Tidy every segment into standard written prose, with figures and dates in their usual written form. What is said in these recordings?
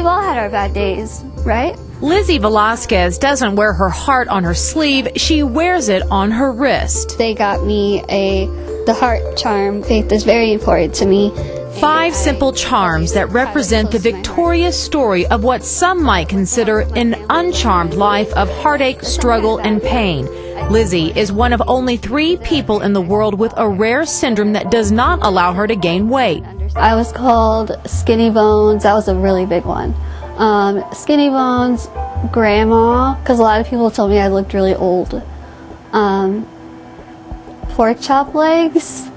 We've all had our bad days, right? Lizzie Velasquez doesn't wear her heart on her sleeve, she wears it on her wrist. They got me the heart charm. Faith is very important to me. 5 simple charms that represent the victorious story of what some might consider an uncharmed life of heartache, struggle, and pain. Lizzie is one of only 3 people in the world with a rare syndrome that does not allow her to gain weight. I was called Skinny Bones. That was a really big one. Skinny Bones, Grandma, because a lot of people told me I looked really old. Pork chop legs.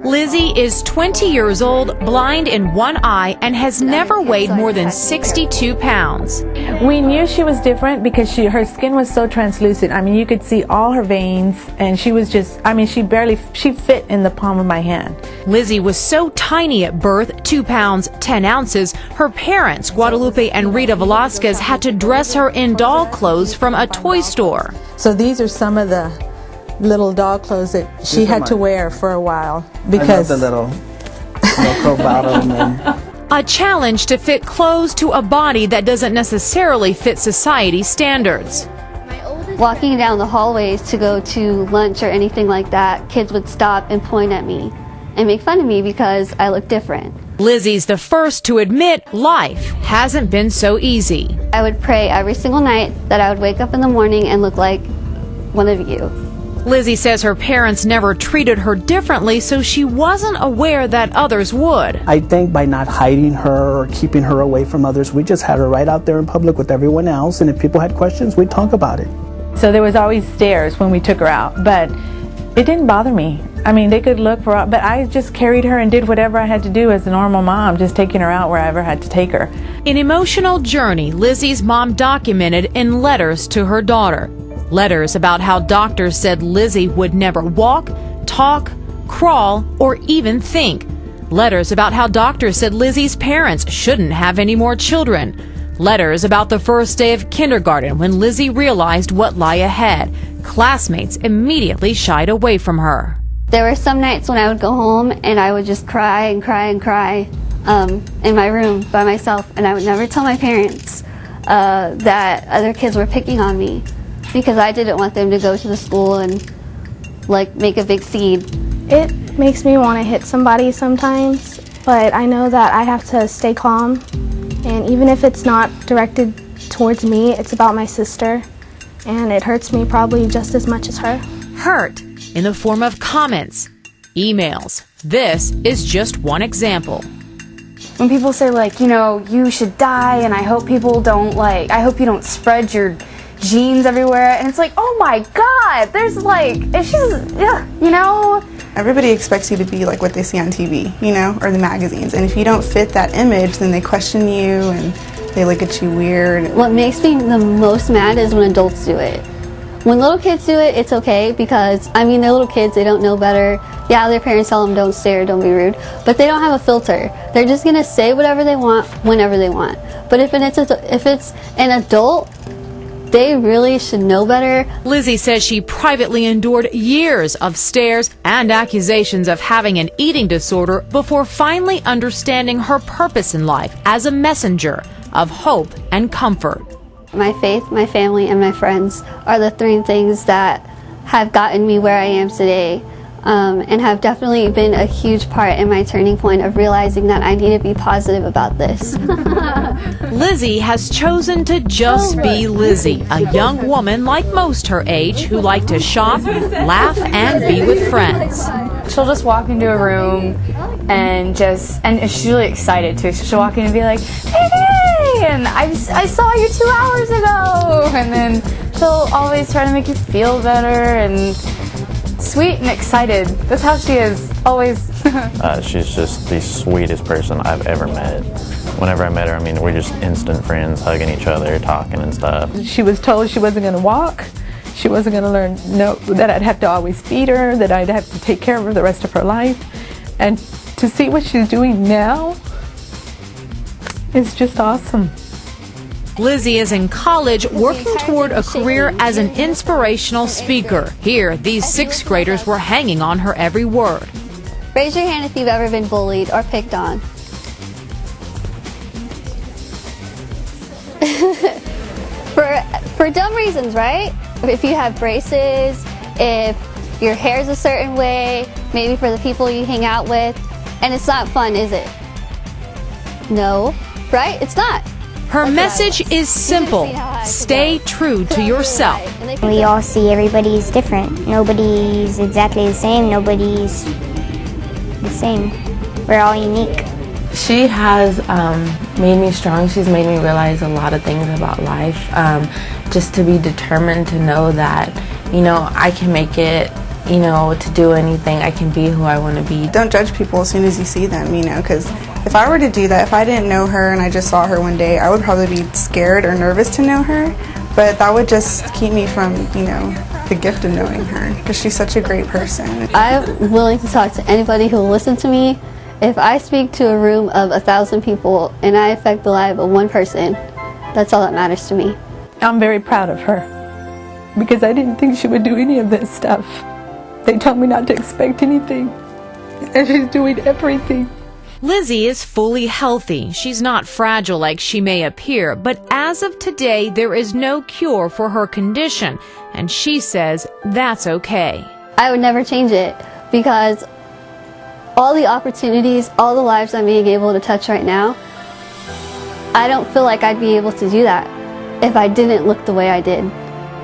Lizzie is 20 years old, blind in one eye, and has never weighed more than 62 pounds. We knew she was different because her skin was so translucent. I mean, you could see all her veins, and she was just, I mean, she fit in the palm of my hand. Lizzie was so tiny at birth, 2 pounds, 10 ounces, her parents, Guadalupe and Rita Velasquez, had to dress her in doll clothes from a toy store. So these are some of the little doll clothes that she had to wear for a while because I love the little bottom and a challenge to fit clothes to a body that doesn't necessarily fit society standards. Walking down the hallways to go to lunch or anything like that, kids would stop and point at me and make fun of me because I look different. Lizzie's the first to admit life hasn't been so easy. I would pray every single night that I would wake up in the morning and look like one of you. Lizzie says her parents never treated her differently, so she wasn't aware that others would. I think by not hiding her or keeping her away from others, we just had her right out there in public with everyone else, and if people had questions, we'd talk about it. So there was always stares when we took her out, but it didn't bother me. I mean, they could look for, but I just carried her and did whatever I had to do as a normal mom, just taking her out wherever I had to take her. An emotional journey Lizzie's mom documented in letters to her daughter. Letters about how doctors said Lizzie would never walk, talk, crawl, or even think. Letters about how doctors said Lizzie's parents shouldn't have any more children. Letters about the first day of kindergarten when Lizzie realized what lay ahead. Classmates immediately shied away from her. There were some nights when I would go home and I would just cry and cry and cry in my room by myself, and I would never tell my parents that other kids were picking on me, because I didn't want them to go to the school and like make a big scene. It makes me want to hit somebody sometimes, but I know that I have to stay calm, and even if it's not directed towards me, it's about my sister, and it hurts me probably just as much as her. Hurt in the form of comments, emails. This is just one example. When people say, like, you know, you should die, and I hope people don't, like, I hope you don't spread your genes everywhere, and it's like, oh my god, there's like, it's just, you know? Everybody expects you to be like what they see on TV, you know, or the magazines, and if you don't fit that image, then they question you and they look at you weird. What makes me the most mad is when adults do it. When little kids do it, it's okay, because, I mean, they're little kids, they don't know better. Yeah, their parents tell them don't stare, don't be rude, but they don't have a filter. They're just gonna say whatever they want, whenever they want. But if it's an adult, they really should know better. Lizzie says she privately endured years of stares and accusations of having an eating disorder before finally understanding her purpose in life as a messenger of hope and comfort. My faith, my family, and my friends are the 3 things that have gotten me where I am today, and have definitely been a huge part in my turning point of realizing that I need to be positive about this. Lizzie has chosen to just be Lizzie, a young woman like most her age who like to shop, laugh, and be with friends. She'll just walk into a room and she's really excited too. So she'll walk in and be like, hey, and I saw you 2 hours ago, and then she'll always try to make you feel better and sweet and excited. That's how she is, always. She's just the sweetest person I've ever met. Whenever I met her, I mean, we're just instant friends, hugging each other, talking and stuff. She was told she wasn't going to walk. She wasn't going to learn, that I'd have to always feed her, that I'd have to take care of her the rest of her life. And to see what she's doing now is just awesome. Lizzie is in college working toward a career as an inspirational speaker. Here, these 6th graders were hanging on her every word. Raise your hand if you've ever been bullied or picked on. For dumb reasons, right? If you have braces, if your hair's a certain way, maybe for the people you hang out with, and it's not fun, is it? No, right? It's not. Her message is simple. Stay true to yourself. We all see everybody's different. Nobody's exactly the same. Nobody's the same. We're all unique. She has made me strong. She's made me realize a lot of things about life. Just to be determined to know that, you know, I can make it, you know, to do anything. I can be who I want to be. Don't judge people as soon as you see them, you know, because if I were to do that, if I didn't know her and I just saw her one day, I would probably be scared or nervous to know her, but that would just keep me from, you know, the gift of knowing her, because she's such a great person. I'm willing to talk to anybody who will listen to me. If I speak to a room of 1,000 people and I affect the life of one person, that's all that matters to me. I'm very proud of her because I didn't think she would do any of this stuff. They told me not to expect anything, and she's doing everything. Lizzie is fully healthy. She's not fragile like she may appear, but as of today, there is no cure for her condition, and she says that's okay. I would never change it because all the opportunities, all the lives I'm being able to touch right now, I don't feel like I'd be able to do that if I didn't look the way I did.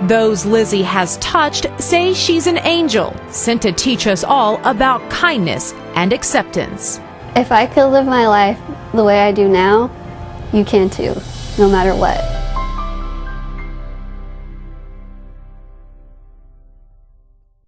Those Lizzie has touched say she's an angel, sent to teach us all about kindness and acceptance. If I could live my life the way I do now, you can too, no matter what.